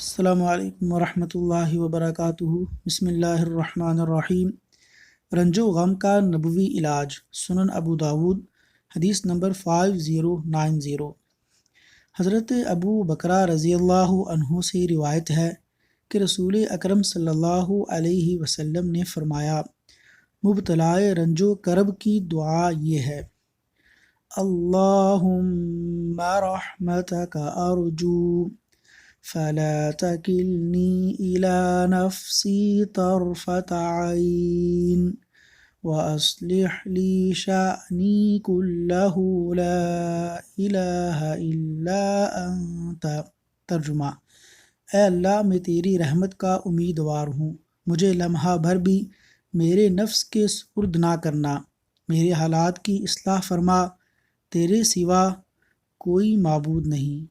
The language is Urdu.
السلام علیکم ورحمۃ اللہ وبرکاتہ۔ بسم اللہ الرحمن الرحیم۔ رنج و غم کا نبوی علاج، سنن ابو داود، حدیث نمبر 5090۔ حضرت ابو بکرہ رضی اللہ عنہ سے روایت ہے کہ رسول اکرم صلی اللہ علیہ وسلم نے فرمایا، مبتلائے رنج و کرب کی دعا یہ ہے: اللہم رحمتک ارجو فلا تکلنی الی نفسی طرفة عین واصلح لی شأنی کلہ لا الہ الا انت۔ ترجمہ: اے اللہ، میں تیری رحمت کا امیدوار ہوں، مجھے لمحہ بھر بھی میرے نفس کے سپرد نہ کرنا، میرے حالات کی اصلاح فرما، تیرے سوا کوئی معبود نہیں۔